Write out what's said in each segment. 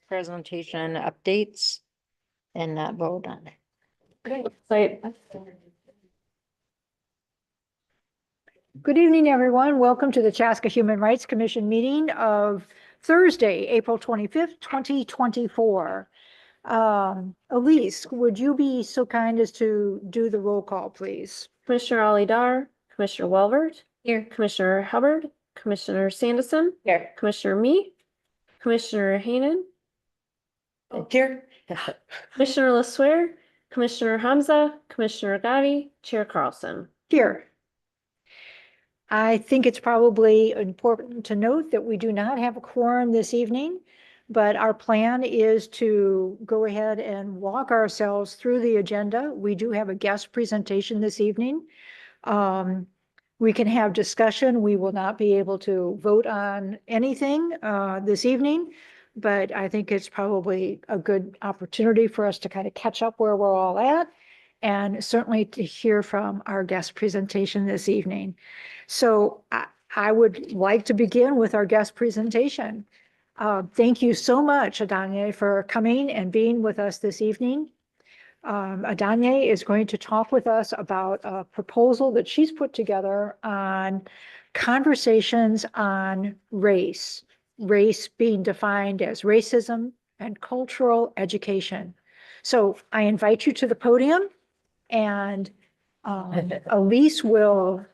presentation updates and not vote on it. Great. So Good evening, everyone. Welcome to the Chaska Human Rights Commission meeting of Thursday, April 25th, 2024. Elise, would you be so kind as to do the roll call, please? Commissioner Ali Dar, Commissioner Welvert. Here. Commissioner Hubbard, Commissioner Sanderson. Here. Commissioner Me, Commissioner Hainan. Here. Commissioner LeSueur, Commissioner Hamza, Commissioner Gotti, Chair Carlson. Here. I think it's probably important to note that we do not have a quorum this evening, but our plan is to go ahead and walk ourselves through the agenda. We do have a guest presentation this evening. We can have discussion. We will not be able to vote on anything this evening, but I think it's probably a good opportunity for us to kind of catch up where we're all at, and certainly to hear from our guest presentation this evening. So I would like to begin with our guest presentation. Thank you so much, Adonai, for coming and being with us this evening. Adonai is going to talk with us about a proposal that she's put together on conversations on race being defined as racism and cultural education. So I invite you to the podium, and Elise will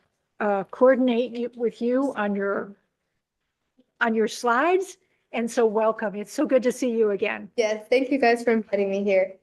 coordinate with you on your slides. And so welcome. It's so good to see you again. Yes, thank you guys for inviting me here.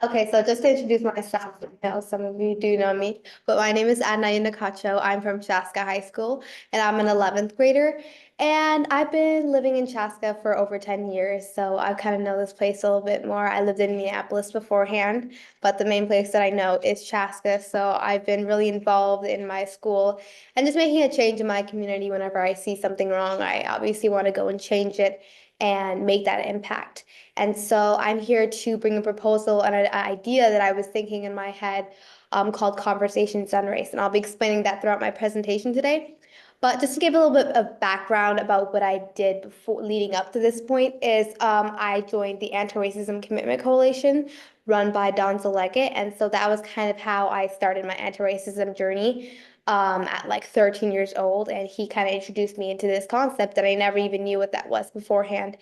Okay, so just to introduce myself, I know some of you do know me, but my name is Adonai Yidnekachew. I'm from Chaska High School, and I'm an 11th grader. And I've been living in Chaska for over 10 years, so I kind of know this place a little bit more. I lived in Minneapolis beforehand, but the main place that I know is Chaska. So I've been really involved in my school and just making a change in my community. Whenever I see something wrong, I obviously want to go and change it and make that impact. And so I'm here to bring a proposal and an idea that I was thinking in my head called Conversations on Race. And I'll be explaining that throughout my presentation today. But just to give a little bit of background about what I did before leading up to this point is I joined the Anti-Racism Commitment Coalition run by Don Zaleggett. And so that was kind of how I started my anti-racism journey at like 13 years old. And he kind of introduced me into this concept that I never even knew what that was beforehand.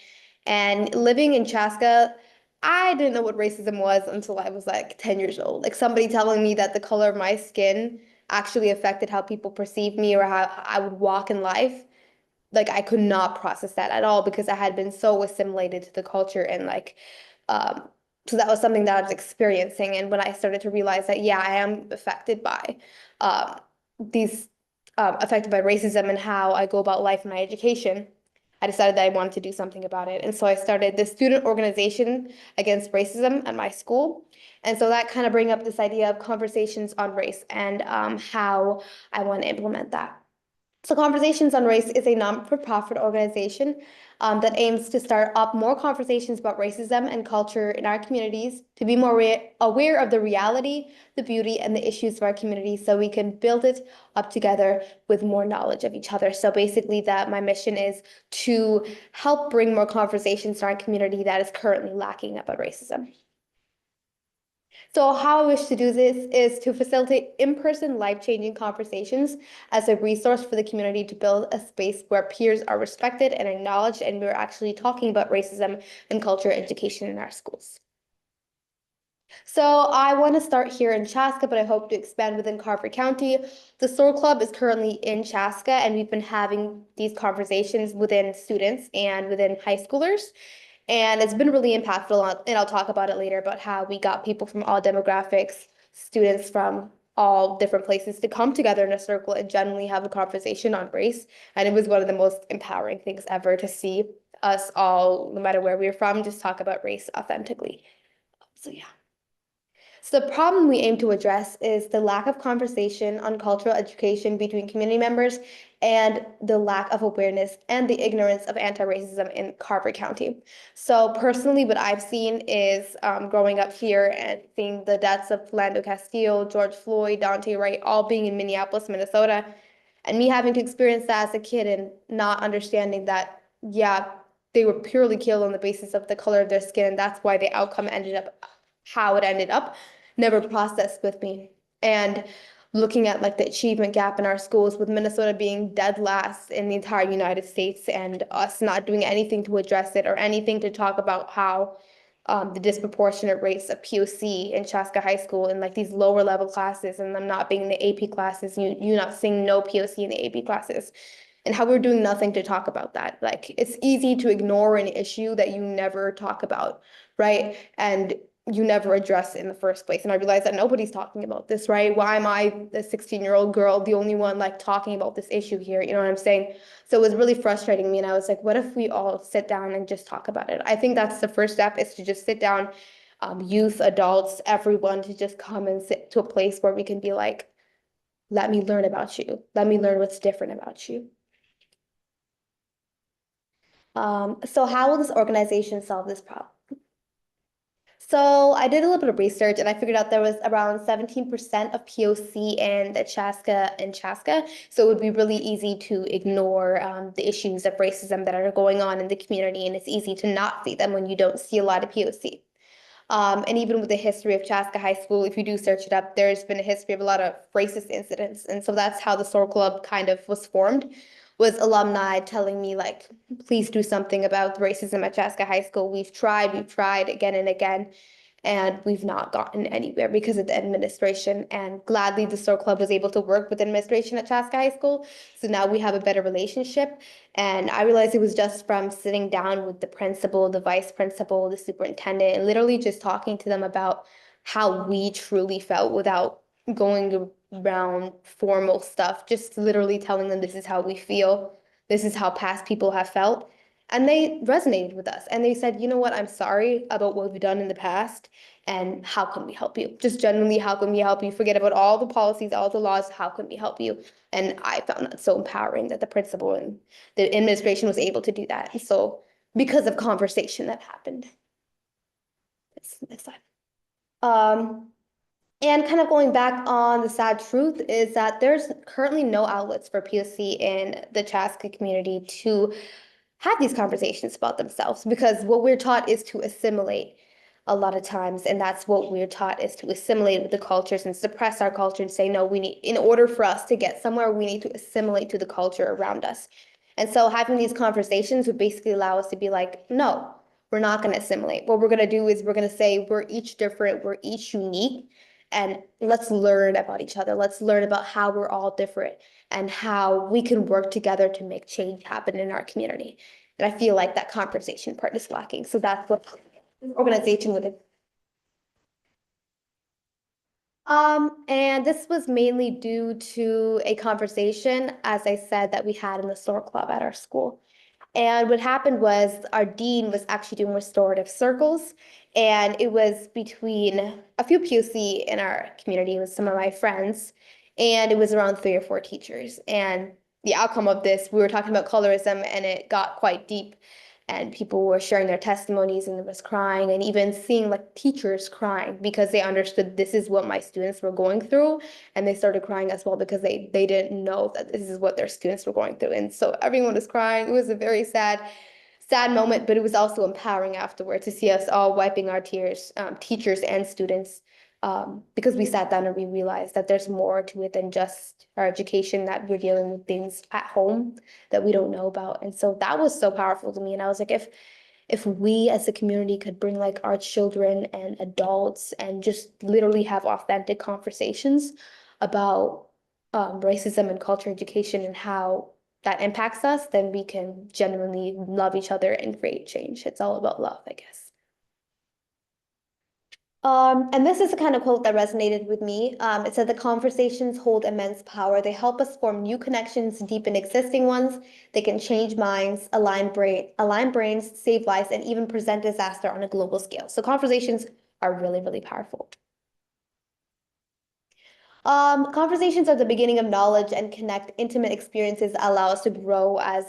And living in Chaska, I didn't know what racism was until I was like 10 years old. Like somebody telling me that the color of my skin actually affected how people perceive me or how I would walk in life. Like I could not process that at all because I had been so assimilated to the culture and like, so that was something that I was experiencing. And when I started to realize that, yeah, I am affected by affected by racism and how I go about life in my education, I decided that I wanted to do something about it. And so I started the student organization against racism at my school. And so that kind of bring up this idea of conversations on race and how I want to implement that. So Conversations on Race is a non-for-profit organization that aims to start up more conversations about racism and culture in our communities, to be more aware of the reality, the beauty, and the issues of our community so we can build it up together with more knowledge of each other. So basically my mission is to help bring more conversations to our community that is currently lacking about racism. So how I wish to do this is to facilitate in-person life-changing conversations as a resource for the community to build a space where peers are respected and acknowledged, and we're actually talking about racism and culture education in our schools. So I want to start here in Chaska, but I hope to expand within Carver County. The SOAR Club is currently in Chaska, and we've been having these conversations within students and within high schoolers. And it's been really impactful, and I'll talk about it later, about how we got people from all demographics, students from all different places to come together in a circle and generally have a conversation on race. And it was one of the most empowering things ever to see us all, no matter where we were from, just talk about race authentically. So yeah. So the problem we aim to address is the lack of conversation on cultural education between community members and the lack of awareness and the ignorance of anti-racism in Carver County. So personally, what I've seen is growing up here and seeing the deaths of Philando Castile, George Floyd, Daunte Wright, all being in Minneapolis, Minnesota, And me having to experience that as a kid and not understanding that, yeah, they were purely killed on the basis of the color of their skin, and that's why the outcome ended up how it ended up, never processed with me. And looking at like the achievement gap in our schools, with Minnesota being dead last in the entire United States and us not doing anything to address it or anything to talk about how the disproportionate rates of POC in Chaska High School in like these lower level classes, and them not being in the AP classes, you not seeing no POC in the AP classes, and how we're doing nothing to talk about that. Like, it's easy to ignore an issue that you never talk about, right? And you never address it in the first place. And I realized that nobody's talking about this, right? Why am I, the 16-year-old girl, the only one like talking about this issue here? You know what I'm saying? So it was really frustrating me. And I was like, what if we all sit down and just talk about it? I think that's the first step, is to just sit down, youth, adults, everyone, to just come and sit to a place where we can be like, let me learn about you. Let me learn what's different about you. So how will this organization solve this problem? So I did a little bit of research, and I figured out there was around 17% of POC in the Chaska. So it would be really easy to ignore the issues of racism that are going on in the community, and it's easy to not see them when you don't see a lot of POC. And even with the history of Chaska High School, if you do search it up, there's been a history of a lot of racist incidents. And so that's how the SOAR Club kind of was formed, was alumni telling me like, please do something about racism at Chaska High School. We've tried again and again, and we've not gotten anywhere because of the administration. And gladly, the SOAR Club was able to work with the administration at Chaska High School. So now we have a better relationship. And I realized it was just from sitting down with the principal, the vice principal, the superintendent, and literally just talking to them about how we truly felt without going around formal stuff, just literally telling them this is how we feel, this is how past people have felt. And they resonated with us, and they said, you know what, I'm sorry about what we've done in the past, and how can we help you? Just genuinely, how can we help you? Forget about all the policies, all the laws, how can we help you? And I found that so empowering, that the principal and the administration was able to do that. And so because of conversation that happened. Next slide. And kind of going back on the sad truth is that there's currently no outlets for POC in the Chaska community to have these conversations about themselves, because what we're taught is to assimilate a lot of times, and that's what we're taught, is to assimilate with the cultures and suppress our culture and say, no, we need, in order for us to get somewhere, we need to assimilate to the culture around us. And so having these conversations would basically allow us to be like, no, we're not going to assimilate. What we're going to do is we're going to say we're each different, we're each unique, and let's learn about each other. Let's learn about how we're all different and how we can work together to make change happen in our community. And I feel like that conversation part is lacking. So that's what this organization would. And this was mainly due to a conversation, as I said, that we had in the SOAR Club at our school. And what happened was our dean was actually doing restorative circles, and it was between a few POC in our community with some of my friends, and it was around 3 or 4 teachers. And the outcome of this, we were talking about colorism, and it got quite deep, and people were sharing their testimonies, and there was crying, and even seeing like teachers crying because they understood this is what my students were going through, and they started crying as well because they didn't know that this is what their students were going through. And so everyone was crying. It was a very sad moment, but it was also empowering afterward to see us all wiping our tears, teachers and students, because we sat down and we realized that there's more to it than just our education, that we're dealing with things at home that we don't know about. And so that was so powerful to me. And I was like, if we as a community could bring like our children and adults and just literally have authentic conversations about racism and culture education and how that impacts us, then we can genuinely love each other and create change. It's all about love, I guess. And this is the kind of quote that resonated with me. It said, the conversations hold immense power. They help us form new connections, deepen existing ones. They can change minds, align brains, save lives, and even present disaster on a global scale. So conversations are really, really powerful. Conversations are the beginning of knowledge, and connect intimate experiences allow us to grow as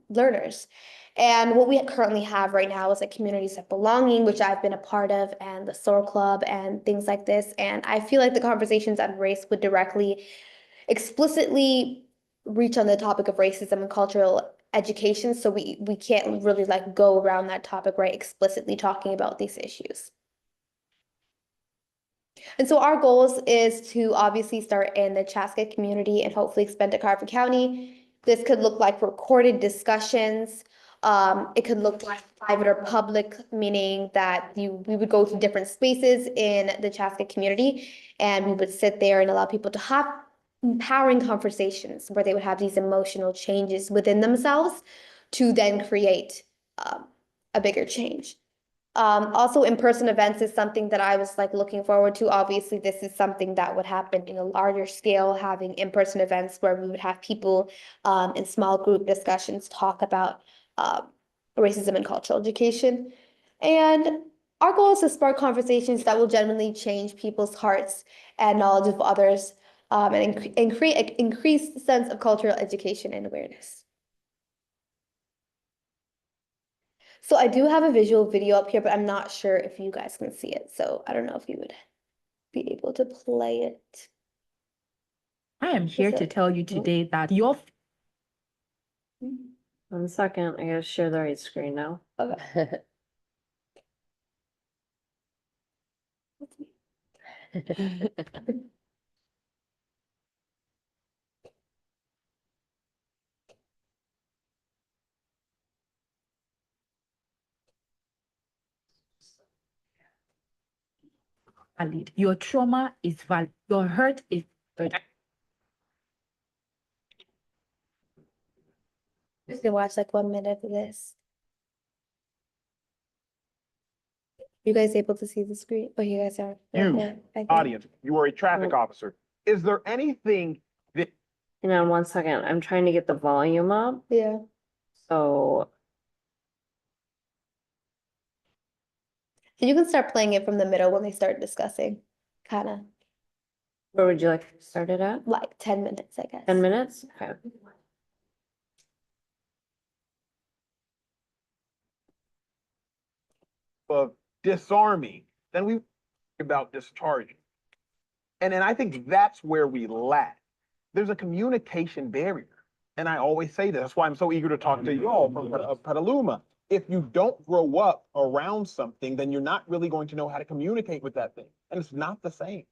learners. And what we currently have right now is like communities of belonging, which I've been a part of, and the SOAR Club and things like this. And I feel like the conversations on race would directly, explicitly reach on the topic of racism and cultural education, so we can't really like go around that topic, right, explicitly talking about these issues. And so our goals is to obviously start in the Chaska community and hopefully expand to Carver County. This could look like recorded discussions. It could look like private or public, meaning that we would go to different spaces in the Chaska community and we would sit there and allow people to have empowering conversations where they would have these emotional changes within themselves to then create a bigger change. Also, in-person events is something that I was like looking forward to. Obviously, this is something that would happen in a larger scale, having in-person events where we would have people in small group discussions talk about racism and cultural education. And our goal is to spark conversations that will genuinely change people's hearts and knowledge of others, and create an increased sense of cultural education and awareness. So I do have a visual video up here, but I'm not sure if you guys can see it. So I don't know if you would be able to play it. I am here to tell you today that your 1 second, I gotta share the right screen now. Okay. valid. Your trauma is valid. Your hurt is valid. Just gonna watch like 1 minute of this. You guys able to see the screen? Oh, you guys are. You, Yeah, I can. Audience, you are a traffic officer. Is there anything that Hang on 1 second, I'm trying to get the volume up, Yeah. so. So you can start playing it from the middle when they start discussing, kind of Where would you like to start it at? like 10 minutes, I guess. 10 minutes? Okay. of disarming, then we about discharging. And I think that's where we lack. There's a communication barrier. And I always say this, that's why I'm so eager to talk to you all from Petaluma. If you don't grow up around something, then you're not really going to know how to communicate with that thing. And it's not the same.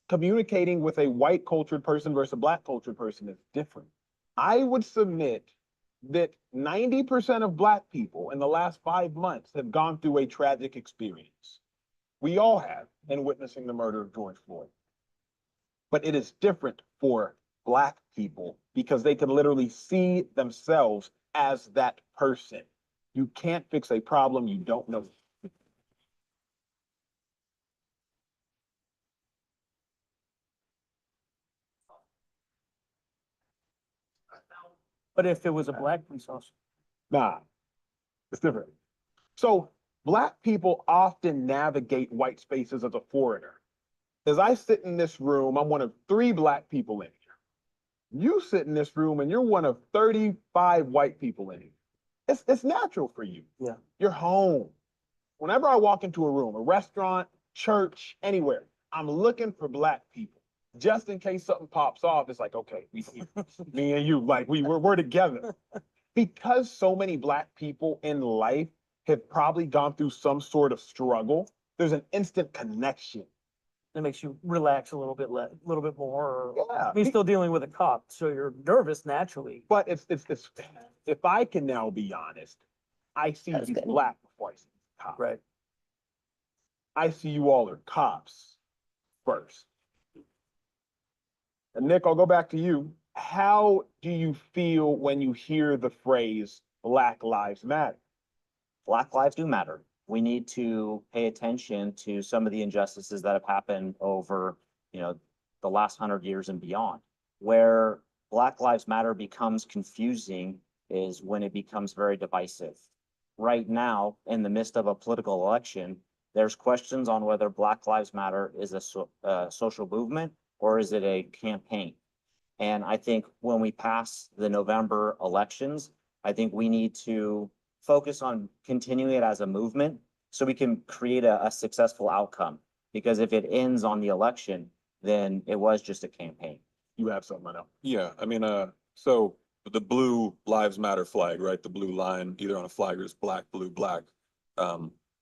Communicating with a white cultured person versus a black cultured person is different. I would submit that 90% of black people in the last 5 months have gone through a tragic experience. We all have in witnessing the murder of George Floyd. But it is different for black people because they can literally see themselves as that person. You can't fix a problem you don't know. But if it was a black police officer? Nah, it's different. So black people often navigate white spaces as a foreigner. As I sit in this room, I'm one of 3 black people in here. You sit in this room and you're one of 35 white people in here. It's natural for you. Yeah. You're home. Whenever I walk into a room, a restaurant, church, anywhere, I'm looking for black people. Just in case something pops off, it's like, okay, me and you, like we're together. Because so many black people in life have probably gone through some sort of struggle, there's an instant connection. That makes you relax a little bit more. Yeah. You're still dealing with a cop, so you're nervous naturally. But it's if I can now be honest, I see That's you good. black before I see you cop. Right. I see you all are cops first. And Nick, I'll go back to you. How do you feel when you hear the phrase Black Lives Matter? Black lives do matter. We need to pay attention to some of the injustices that have happened over, the last 100 years and beyond. Where Black Lives Matter becomes confusing is when it becomes very divisive. Right now, in the midst of a political election, there's questions on whether Black Lives Matter is a social movement or is it a campaign. And I think when we pass the November elections, I think we need to focus on continuing it as a movement so we can create a successful outcome. Because if it ends on the election, then it was just a campaign. You have something, I know. Yeah, I mean, So the blue lives matter flag, right? The blue line, either on a flag or it's black, blue, black,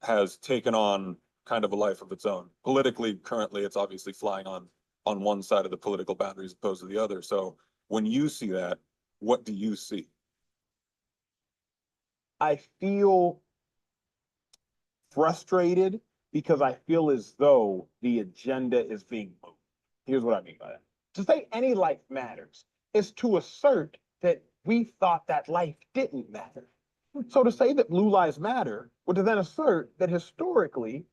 has taken on kind of a life of its own. Politically, currently, it's obviously flying on one side of the political boundaries opposed to the other. So when you see that, what do you see? I feel frustrated because I feel as though the agenda is being moved. Here's what I mean by that. To say any life matters is to assert that we thought that life didn't matter. So to say that blue lives matter would to then assert that historically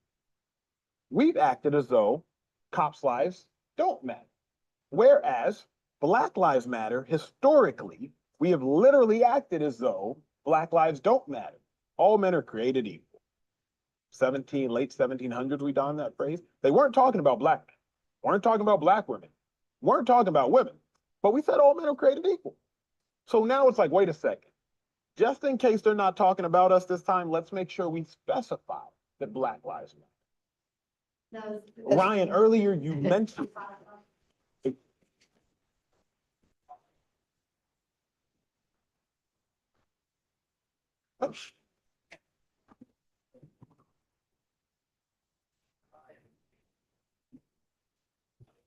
we've acted as though cops' lives don't matter. Whereas Black Lives Matter, historically, we have literally acted as though Black lives don't matter. All men are created equal. Late 1700s, we donned that phrase. They weren't talking about black men, weren't talking about black women, weren't talking about women, but we said all men are created equal. So now it's like, wait a second. Just in case they're not talking about us this time, let's make sure we specify that Black lives matter. Ryan, earlier you mentioned.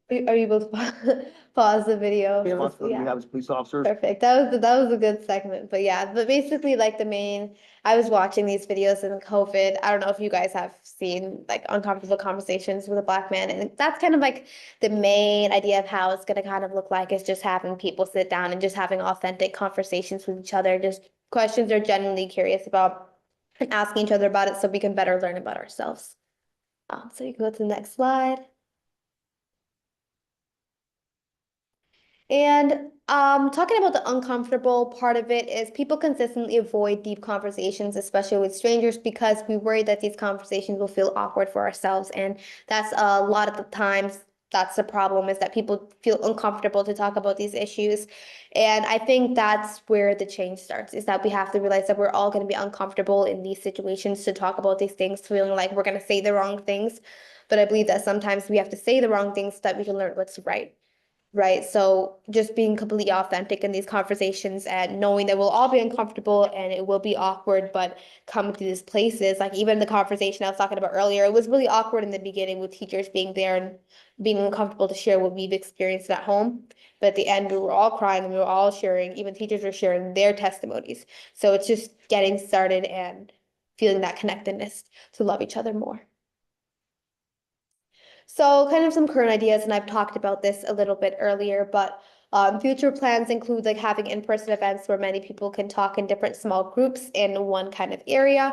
Are you able to pause the video? We Yeah. have as police officers. Perfect. That was a good segment, but yeah, but basically like I was watching these videos in COVID. I don't know if you guys have seen like uncomfortable conversations with a Black man, and that's kind of like the main idea of how it's gonna kind of look like is just having people sit down and just having authentic conversations with each other, just questions they're genuinely curious about and asking each other about it so we can better learn about ourselves. So you can go to the next slide. And talking about the uncomfortable part of it is people consistently avoid deep conversations, especially with strangers, because we worry that these conversations will feel awkward for ourselves. And that's a lot of the times that's the problem, is that people feel uncomfortable to talk about these issues. And I think that's where the change starts, is that we have to realize that we're all going to be uncomfortable in these situations to talk about these things, feeling like we're going to say the wrong things. But I believe that sometimes we have to say the wrong things so that we can learn what's right. Right. So just being completely authentic in these conversations and knowing that we'll all be uncomfortable and it will be awkward, but coming to these places, like even the conversation I was talking about earlier, it was really awkward in the beginning with teachers being there and being uncomfortable to share what we've experienced at home. But at the end, we were all crying and we were all sharing, even teachers were sharing their testimonies. So it's just getting started and feeling that connectedness to love each other more. So kind of some current ideas, and I've talked about this a little bit earlier, but future plans include like having in-person events where many people can talk in different small groups in one kind of area.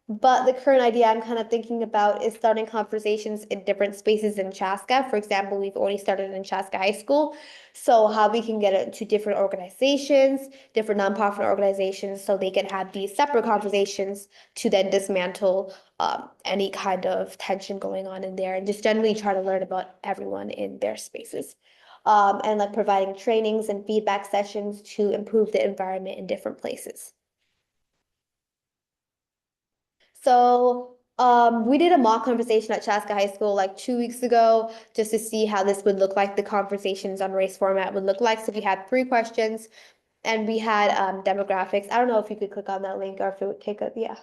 But the current idea I'm kind of thinking about is starting conversations in different spaces in Chaska. For example, we've already started in Chaska High School. So how we can get it to different organizations, different nonprofit organizations, so they can have these separate conversations to then dismantle any kind of tension going on in there, and just generally try to learn about everyone in their spaces. And like providing trainings and feedback sessions to improve the environment in different places. So we did a mock conversation at Chaska High School like 2 weeks ago, just to see how this would look like, the conversations on race format would look like. So we had 3 questions and we had demographics. I don't know if you could click on that link or if it would take a, yeah.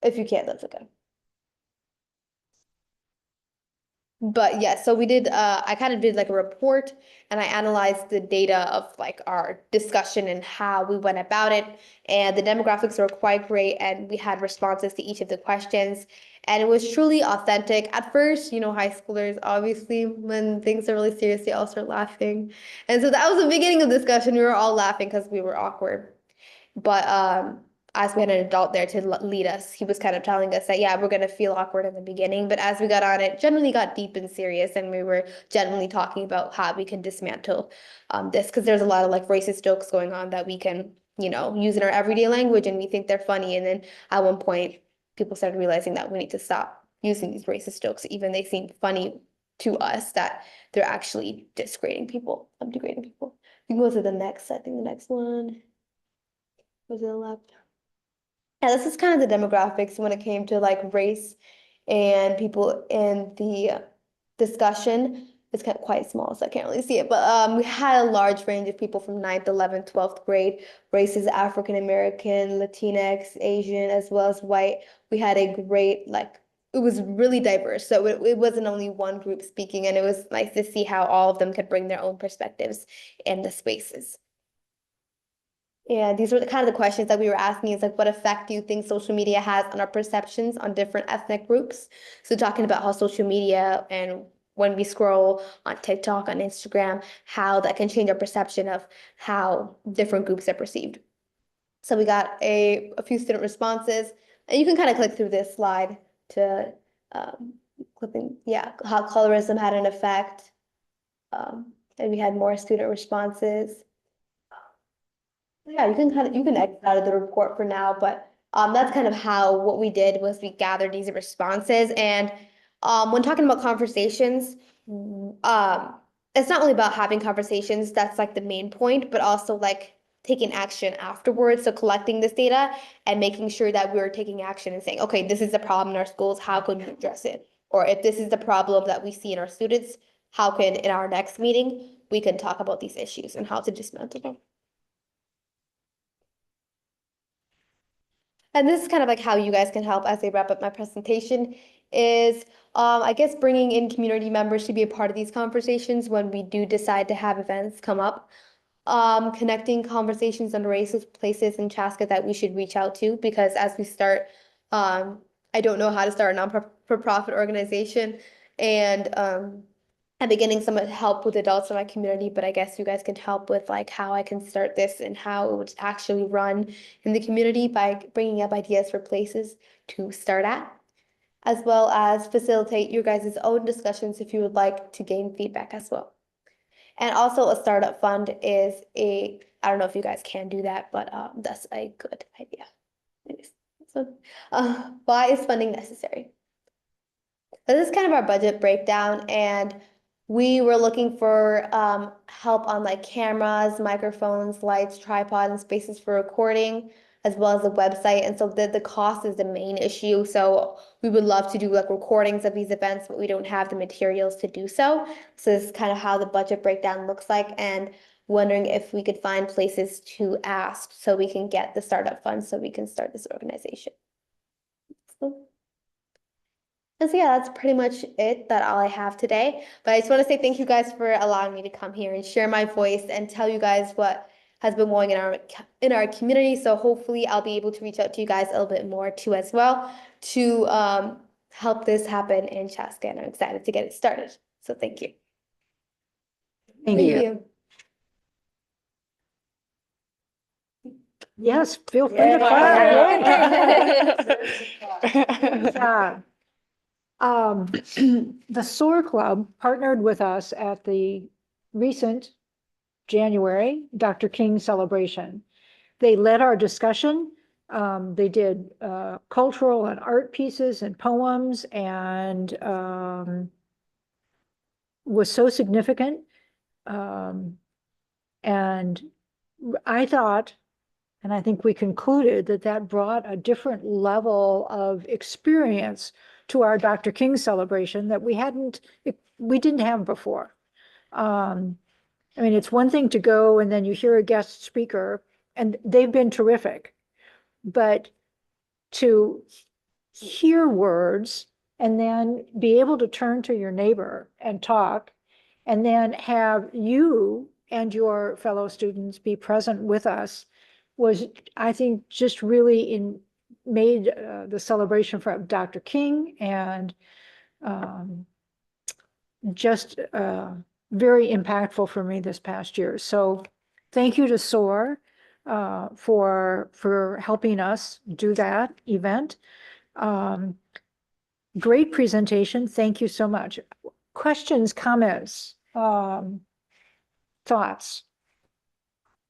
If you can't, that's okay. But yeah, so we did, I kind of did like a report and I analyzed the data of like our discussion and how we went about it. And the demographics were quite great and we had responses to each of the questions. And it was truly authentic. At first, high schoolers, obviously, when things are really serious, they all start laughing. And so that was the beginning of the discussion. We were all laughing because we were awkward. But as we had an adult there to lead us, he was kind of telling us that, yeah, we're going to feel awkward in the beginning, but as we got on, it generally got deep and serious, and we were generally talking about how we can dismantle this, because there's a lot of like racist jokes going on that we can, use in our everyday language, and we think they're funny, and then at one point, people started realizing that we need to stop using these racist jokes, even they seem funny to us, that they're actually degrading people. You can go to the next, I think the next one was it the left? Yeah, this is kind of the demographics when it came to like race and people in the discussion. it's kind of quite small, so I can't really see it. But we had a large range of people from 9th, 11th, 12th grade, races, African American, Latinx, Asian, as well as white. We had a great, like, it was really diverse. So it wasn't only one group speaking, and it was nice to see how all of them could bring their own perspectives in the spaces. Yeah, these were the kind of the questions that we were asking is like, what effect do you think social media has on our perceptions on different ethnic groups? So talking about how social media and when we scroll on TikTok, on Instagram, how that can change our perception of how different groups are perceived. So we got a few student responses, and you can kind of click through this slide to clipping, yeah, how colorism had an effect. And we had more student responses. Yeah, you can exit out of the report for now, but that's kind of how what we did was we gathered these responses. And when talking about conversations, it's not only about having conversations, that's like the main point, but also like taking action afterwards. So collecting this data and making sure that we're taking action and saying, okay, this is the problem in our schools, how can we address it? Or if this is the problem that we see in our students, how can in our next meeting we can talk about these issues and how to dismantle them. And this is kind of like how you guys can help as I wrap up my presentation is, I guess bringing in community members to be a part of these conversations when we do decide to have events come up. Connecting conversations on races, places in Chaska that we should reach out to, because as we start, I don't know how to start a non-for-profit organization, and I'm beginning some help with adults in my community, but I guess you guys can help with like how I can start this and how it would actually run in the community by bringing up ideas for places to start at, as well as facilitate your guys' own discussions if you would like to gain feedback as well. And also a startup fund is I don't know if you guys can do that, but that's a good idea. Anyways, so why is funding necessary? So this is kind of our budget breakdown, and we were looking for help on like cameras, microphones, lights, tripod, and spaces for recording, as well as the website. And so the cost is the main issue. So we would love to do like recordings of these events, but we don't have the materials to do so. So this is kind of how the budget breakdown looks like, and wondering if we could find places to ask so we can get the startup funds so we can start this organization. And so yeah, that's pretty much it, that all I have today. But I just want to say thank you guys for allowing me to come here and share my voice and tell you guys what has been going in our community. So hopefully I'll be able to reach out to you guys a little bit more too as well to help this happen in Chaska, and I'm excited to get it started. So thank you. Thank you. Yes, feel free to clap. Good job. The SOAR Club partnered with us at the recent January Dr. King celebration. They led our discussion. They did cultural and art pieces and poems, and was so significant. And I thought, and I think we concluded that that brought a different level of experience to our Dr. King celebration that we didn't have before. I mean, it's one thing to go and then you hear a guest speaker, and they've been terrific, but to hear words and then be able to turn to your neighbor and talk, and then have you and your fellow students be present with us was, I think, just really made the celebration for Dr. King and just very impactful for me this past year. So thank you to SOAR for helping us do that event. Great presentation. Thank you so much. Questions, comments, thoughts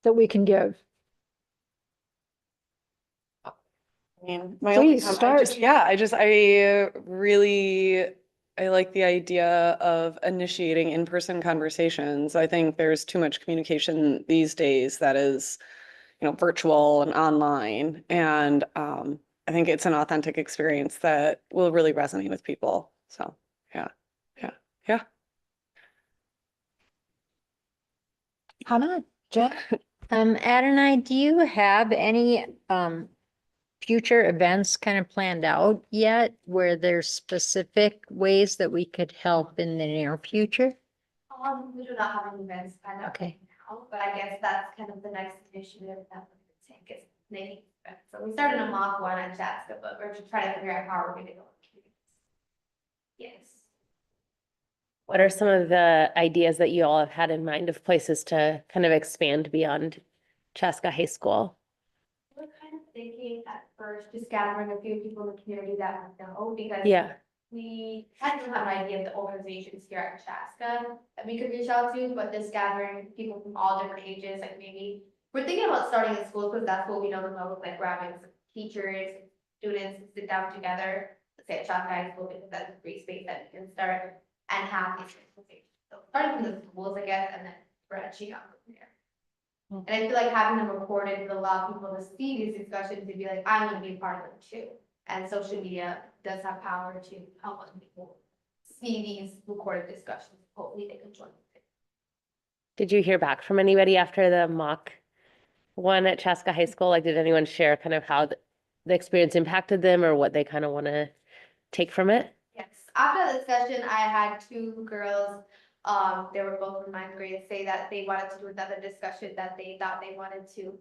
that we can give? I mean, my only Please comment, start. I like the idea of initiating in-person conversations. I think there's too much communication these days that is, virtual and online. And I think it's an authentic experience that will really resonate with people. So yeah. Hannah, Jen? Adonai, do you have any, future events kind of planned out yet where there's specific ways that we could help in the near future? We do not have any events planned out Okay. now, but I guess that's kind of the next initiative that we're gonna take is making events. So we started a mock one at Chaska, but we're just trying to figure out how we're gonna go. Yes. What are some of the ideas that you all have had in mind of places to kind of expand beyond Chaska High School? We're kind of thinking at first, just gathering a few people in the community that we know, because Yeah. we kind of have an idea of the organizations here at Chaska that we could reach out to, but just gathering people from all different ages, like maybe we're thinking about starting in schools because that's what we know the most, like grabbing some teachers, students, and sit down together, let's say at Chaska High School, because that's a great space that we can start and have these conversations. So starting from the schools, I guess, and then branching out from there. And I feel like having them recorded will allow people to see these discussions and be like, I want to be a part of them too. And social media does have power to help other people see these recorded discussions. Hopefully they can join. Did you hear back from anybody after the mock one at Chaska High School? Like, did anyone share kind of how the experience impacted them or what they kind of want to take from it? Yes, after the discussion, I had two girls, they were both in ninth grade, say that they wanted to do another discussion that they thought they wanted to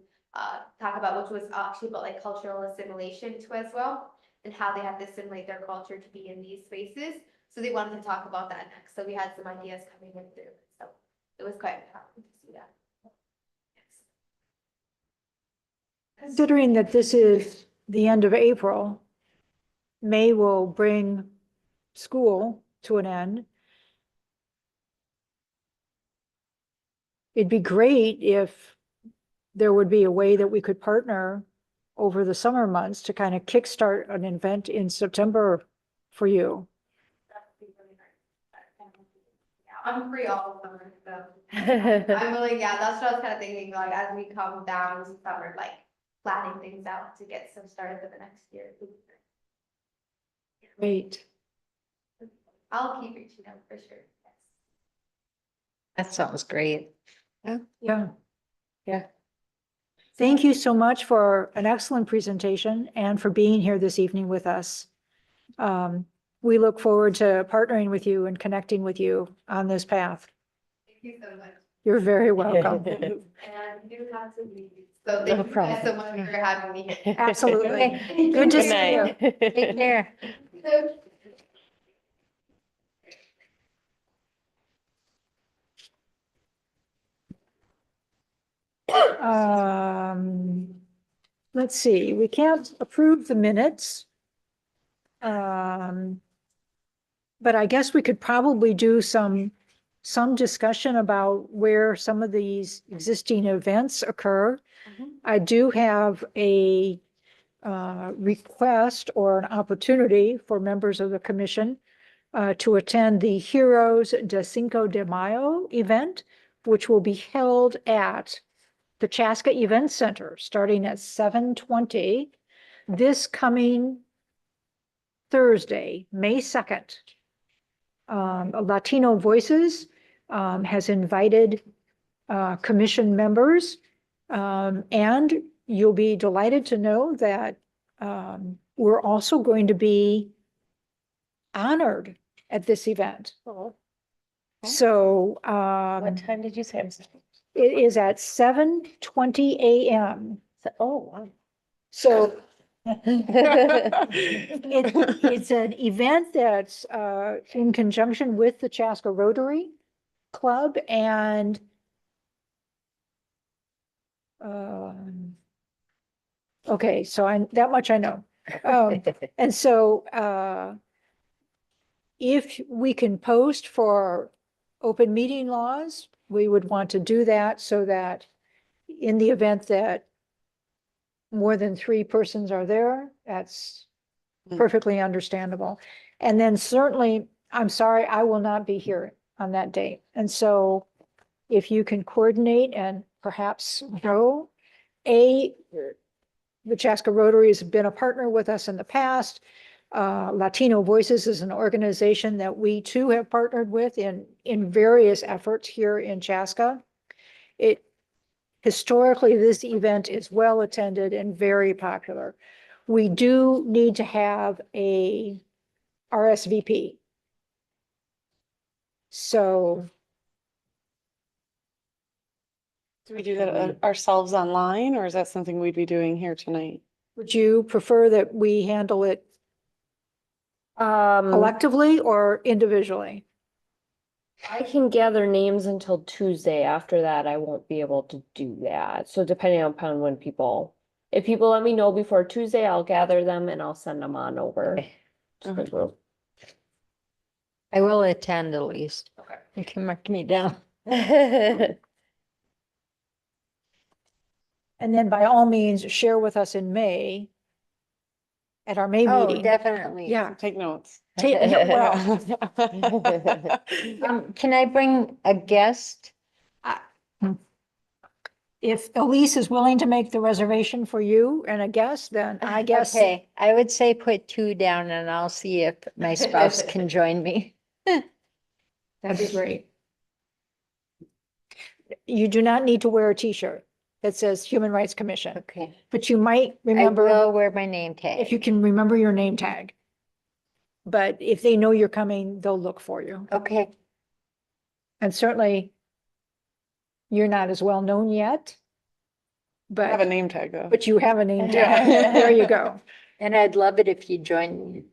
talk about, which was actually about like cultural assimilation too as well, and how they have to assimilate their culture to be in these spaces. So they wanted to talk about that next. So we had some ideas coming in through. So it was quite happy to see that. Yes. Considering that this is the end of April, May will bring school to an end. It'd be great if there would be a way that we could partner over the summer months to kind of kickstart an event in September for you. That would be really nice. Yeah, I'm free all summer, so I'm really, yeah, that's what I was kind of thinking, like, as we come down to summer, like, planning things out to get some started for the next year. Great. I'll keep reaching out for sure, yes. That sounds great. Yeah. Yeah. Thank you so much for an excellent presentation and for being here this evening with us. We look forward to partnering with you and connecting with you on this path. Thank you so much. You're very welcome. And you have to leave, so No thank you guys so problem. much for having me here. Absolutely. Okay. Good to Good see you. night. Take care. Let's see, we can't approve the minutes. But I guess we could probably do some discussion about where some of these existing events occur. I do have a request or an opportunity for members of the commission to attend the Heroes de Cinco de Mayo event, which will be held at the Chaska Event Center, starting at 7:20 this coming Thursday, May 2nd. Latino Voices has invited commission members, and you'll be delighted to know that we're also going to be honored at this event. Oh, So what time did you say? I'm sorry. it is at 7:20 a.m. Oh, wow. So it's an event that's in conjunction with the Chaska Rotary Club and okay, so that much I know. And so if we can post for open meeting laws, we would want to do that so that in the event that more than 3 persons are there, that's perfectly understandable. And then certainly, I'm sorry, I will not be here on that date. And so if you can coordinate and perhaps go, the Chaska Rotary has been a partner with us in the past. Latino Voices is an organization that we too have partnered with in various efforts here in Chaska. Historically, this event is well attended and very popular. We do need to have a RSVP. So Do we do that ourselves online, or is that something we'd be doing here tonight? would you prefer that we handle it Um, collectively or individually? I can gather names until Tuesday. After that, I won't be able to do that. So depending upon when if people let me know before Tuesday, I'll gather them and I'll send them on over to the group. I will attend at least. Okay. You can mark me down. And then by all means, share with us in May at our May Oh, meeting. definitely. Yeah. Take notes. Well, Can I bring a guest? if Elise is willing to make the reservation for you and a guest, then I guess. Okay, I would say put 2 down and I'll see if my spouse can join me. That'd be great. You do not need to wear a t-shirt that says Human Rights Commission, Okay. but you might I remember will wear my name tag. if you can remember your name tag. But if they know you're coming, they'll look for you. Okay. And certainly you're not as well known yet, I have a but, name tag though. but you have a name tag. There you go. And I'd love it if you joined me.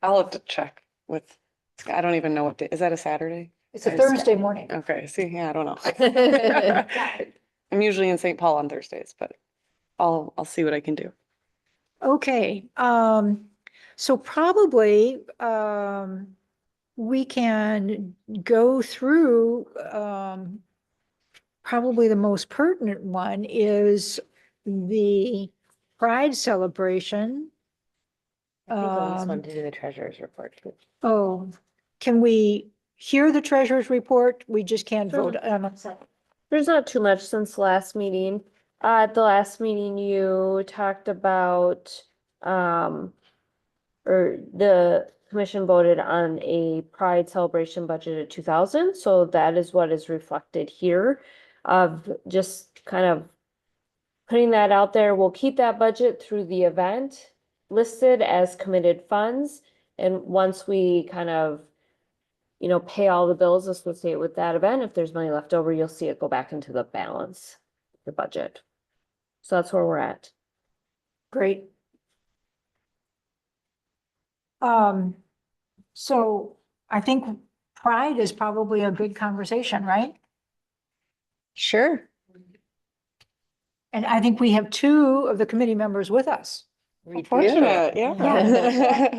I'll have to check with, I don't even know what day, is that a Saturday? It's a Thursday morning. Okay, see, yeah, I don't know. I'm usually in St. Paul on Thursdays, but I'll see what I can do. Okay, so probably, we can go through, probably the most pertinent one is the Pride celebration. I think Elise Um, wanted to do the treasurer's report too. Oh, can we hear the treasurer's report? We just can't Sure. vote on it. There's not too much since last meeting. At the last meeting, you talked about, or the commission voted on a Pride celebration budget of 2,000. So that is what is reflected here of just kind of putting that out there. We'll keep that budget through the event listed as committed funds. And once we kind of, pay all the bills associated with that event, if there's money left over, you'll see it go back into the balance, the budget. So that's where we're at. Great. So I think Pride is probably a good conversation, right? Sure. And I think we have 2 of the committee members with us. We do. Fortunate, yeah.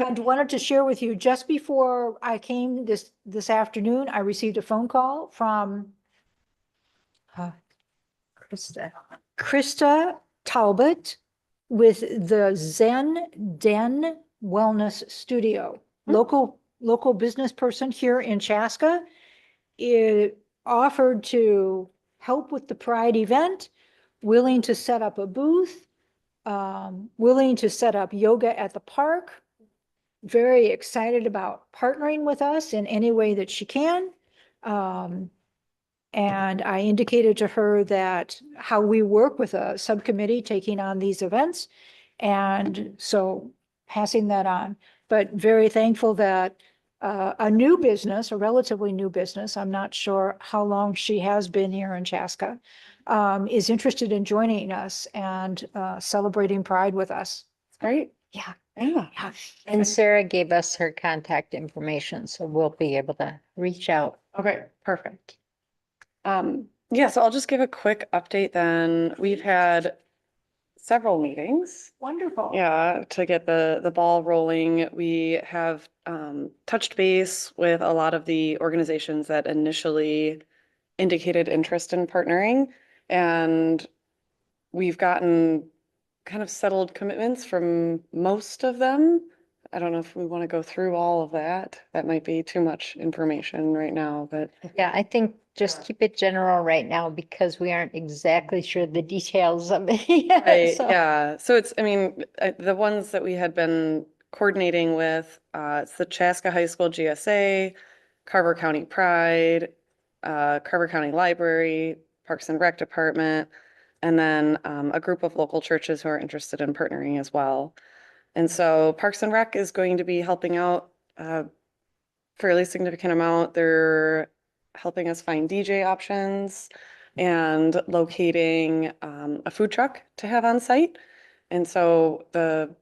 I wanted to share with you, just before I came this afternoon, I received a phone call from Krista Talbot with the Zen Den Wellness Studio, local business person here in Chaska. It offered to help with the Pride event, willing to set up a booth, willing to set up yoga at the park, very excited about partnering with us in any way that she can. And I indicated to her that how we work with a subcommittee taking on these events. And so passing that on, but very thankful that a new business, a relatively new business, I'm not sure how long she has been here in Chaska, is interested in joining us and celebrating Pride with us. Great. Yeah. Yeah. Yeah. And Sarah gave us her contact information, so we'll be able to reach out. Okay, perfect. Yeah, so I'll just give a quick update then. We've had several meetings. Wonderful. Yeah, to get the ball rolling. We have touched base with a lot of the organizations that initially indicated interest in partnering, and we've gotten kind of settled commitments from most of them. I don't know if we want to go through all of that. That might be too much information right now, but Yeah, I think just keep it general right now because we aren't exactly sure the details of it yet. Right, So- yeah, so it's, the ones that we had been coordinating with, it's the Chaska High School GSA, Carver County Pride, Carver County Library, Parks and Rec Department, and then a group of local churches who are interested in partnering as well. And so Parks and Rec is going to be helping out a fairly significant amount. They're helping us find DJ options and locating a food truck to have on site. And so the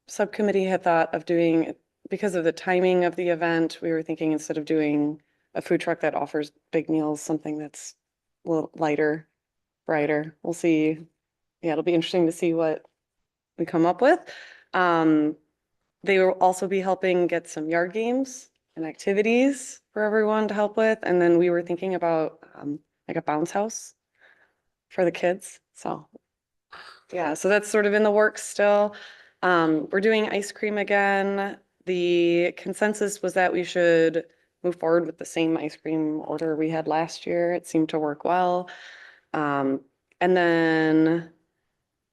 subcommittee had thought of doing, because of the timing of the event, we were thinking instead of doing a food truck that offers big meals, something that's a little lighter, brighter. We'll see. Yeah, it'll be interesting to see what we come up with. They will also be helping get some yard games and activities for everyone to help with. And then we were thinking about like a bounce house for the kids. So yeah, so that's sort of in the works still. We're doing ice cream again. The consensus was that we should move forward with the same ice cream order we had last year. It seemed to work well. And then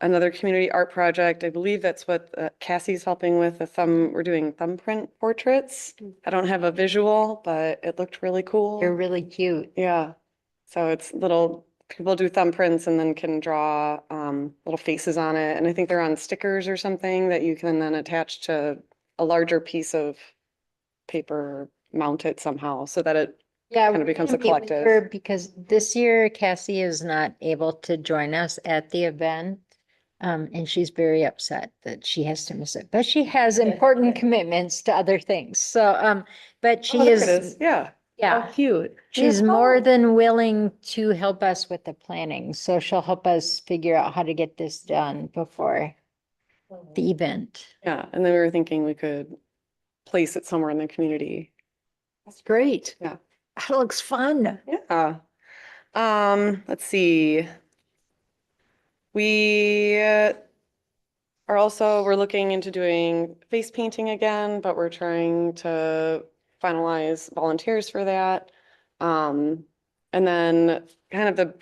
another community art project. I believe that's what Cassie's helping with. We're doing thumbprint portraits. I don't have a visual, but it looked really cool. They're really cute. Yeah. So it's little, people do thumbprints and then can draw little faces on it. And I think they're on stickers or something that you can then attach to a larger piece of paper, mount it somehow so that it Yeah, kind of we're becomes a gonna meet with collective. her because this year Cassie is not able to join us at the event. And she's very upset that she has to miss it, but she has important commitments to other things. So, but Oh, she there it is, is. Yeah. yeah, Oh, cute. she's Yeah. more than willing to help us with the planning. So she'll help us figure out how to get this done before the event. Yeah. And then we were thinking we could place it somewhere in the community. That's great. Yeah. That looks fun. Yeah. Let's see. We're looking into doing face painting again, but we're trying to finalize volunteers for that. And then kind of the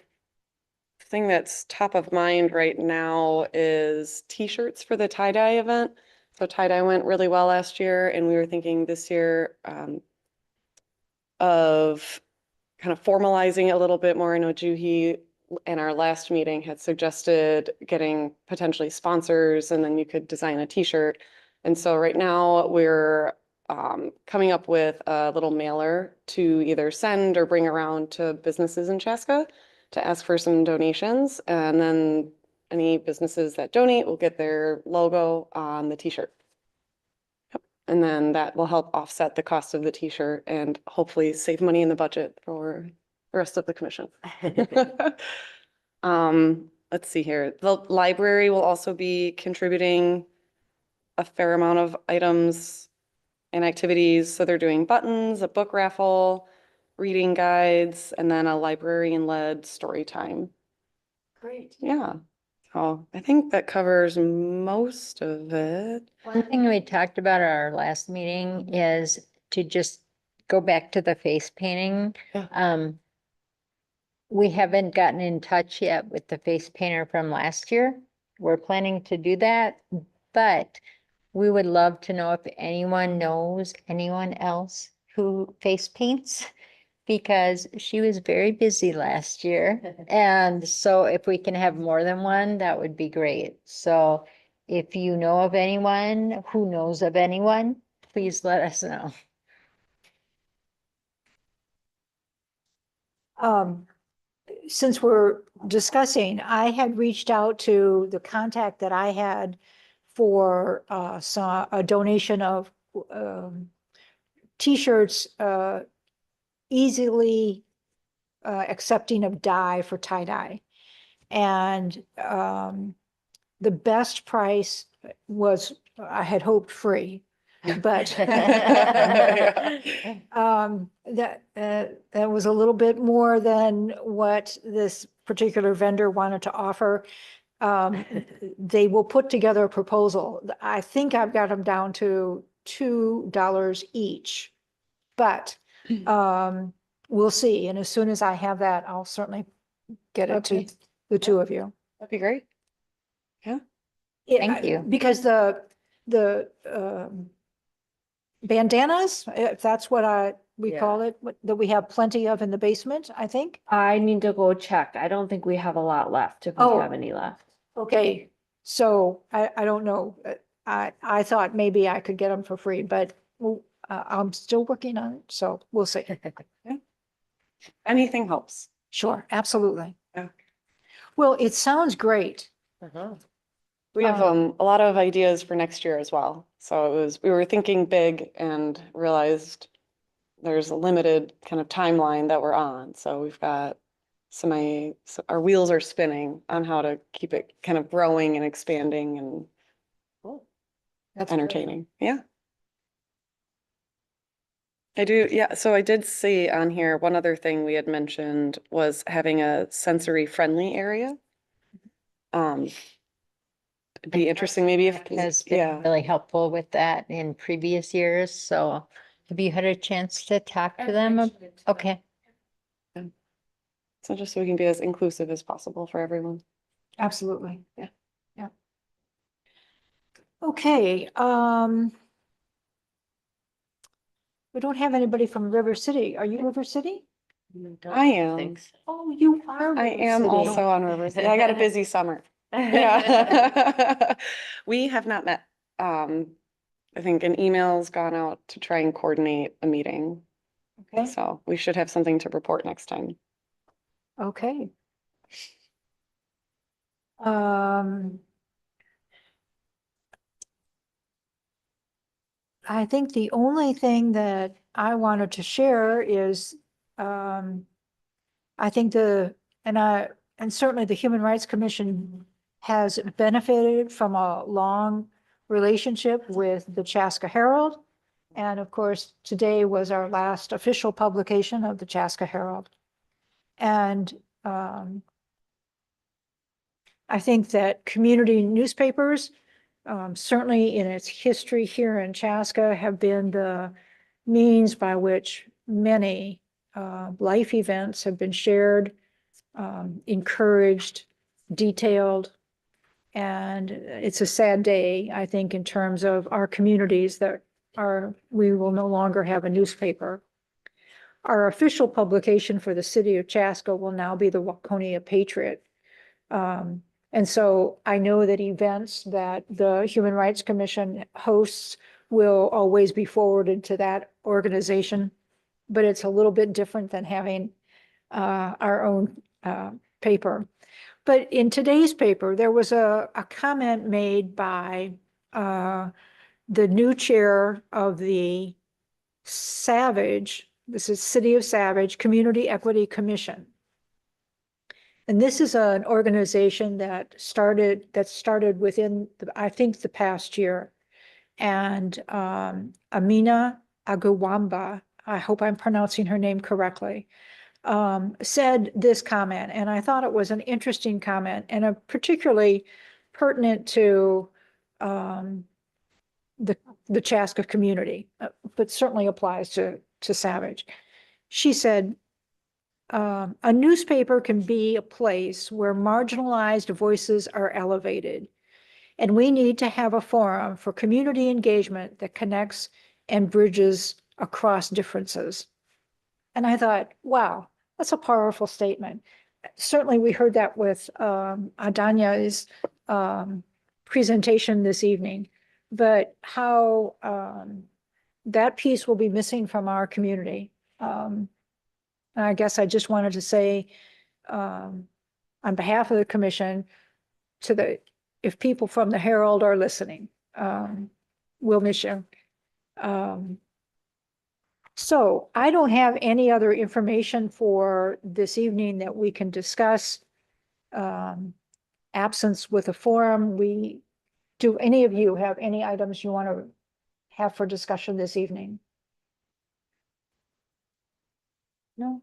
thing that's top of mind right now is t-shirts for the tie-dye event. So tie-dye went really well last year, and we were thinking this year of kind of formalizing it a little bit more. I know Juhi in our last meeting had suggested getting potentially sponsors, and then you could design a t-shirt. And so right now we're coming up with a little mailer to either send or bring around to businesses in Chaska to ask for some donations. And then any businesses that donate will get their logo on the t-shirt. Yep. And then that will help offset the cost of the t-shirt and hopefully save money in the budget for the rest of the commission. Let's see here. The library will also be contributing a fair amount of items and activities. So they're doing buttons, a book raffle, reading guides, and then a librarian-led story time. Great. Yeah. So I think that covers most of it. One thing we talked about at our last meeting is to just go back to the face painting. Yeah. We haven't gotten in touch yet with the face painter from last year. We're planning to do that, but we would love to know if anyone knows anyone else who face paints, because she was very busy last year. And so if we can have more than one, that would be great. So if you know of anyone who knows of anyone, please let us know. Since we're discussing, I had reached out to the contact that I had for a donation of t-shirts, easily accepting of dye for tie-dye. And the best price was, I had hoped free, but that was a little bit more than what this particular vendor wanted to offer. They will put together a proposal. I think I've got them down to $2 each, but we'll see. And as soon as I have that, I'll certainly get it to Okay. the two of you. That'd be great. Yeah. Thank you. Because the bandanas, if that's what we Yeah. call it, that we have plenty of in the basement, I think. I need to go check. I don't think we have a lot left, if we Oh. have any left. Okay, so I don't know. I thought maybe I could get them for free, but I'm still working on it, so we'll see. Anything helps. Sure, absolutely. Yeah. Well, it sounds great. We have a lot of ideas for next year as well. So we were thinking big and realized there's a limited kind of timeline that we're on. So we've got so our wheels are spinning on how to keep it kind of growing and expanding and That's great. entertaining. Yeah. I do. Yeah. So I did see on here, one other thing we had mentioned was having a sensory friendly area. It'd be interesting maybe if, Has been yeah. really helpful with that in previous years. So have you had a chance to talk to them? Okay. So just so we can be as inclusive as possible for everyone. Absolutely. Yeah. Yeah. Okay, we don't have anybody from River City. Are you River City? I am. Oh, you are. I River am City. also on Rivers. Yeah, I got a busy summer. Yeah. We have not met. I think an email's gone out to try and coordinate a meeting. Okay, So we should have something to report next time. okay. Um, I think the only thing that I wanted to share is, I think and certainly the Human Rights Commission has benefited from a long relationship with the Chaska Herald. And of course, today was our last official publication of the Chaska Herald. And I think that community newspapers, certainly in its history here in Chaska, have been the means by which many life events have been shared, encouraged, detailed. And it's a sad day, I think, in terms of our communities that we will no longer have a newspaper. Our official publication for the city of Chaska will now be the Waconia Patriot. And so I know that events that the Human Rights Commission hosts will always be forwarded to that organization, but it's a little bit different than having our own paper. But in today's paper, there was a comment made by the new chair of the this is City of Savage Community Equity Commission. And this is an organization that started within, I think, the past year. And Amina Agawamba, I hope I'm pronouncing her name correctly, said this comment, and I thought it was an interesting comment and a particularly pertinent to the Chaska community, but certainly applies to Savage. She said, a newspaper can be a place where marginalized voices are elevated, and we need to have a forum for community engagement that connects and bridges across differences. And I thought, wow, that's a powerful statement. Certainly, we heard that with Adonai's presentation this evening, but how that piece will be missing from our community. I guess I just wanted to say, on behalf of the commission, if people from the Herald are listening, we'll miss you. So I don't have any other information for this evening that we can discuss. Absence with a forum. Do any of you have any items you want to have for discussion this evening? No?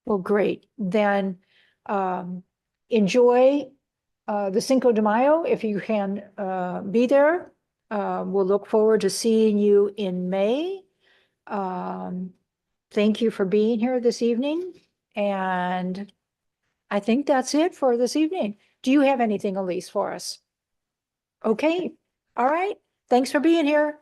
Well, great. Then enjoy the Cinco de Mayo if you can be there. We'll look forward to seeing you in May. Thank you for being here this evening. And I think that's it for this evening. Do you have anything, Elise, for us? Okay. All right. Thanks for being here.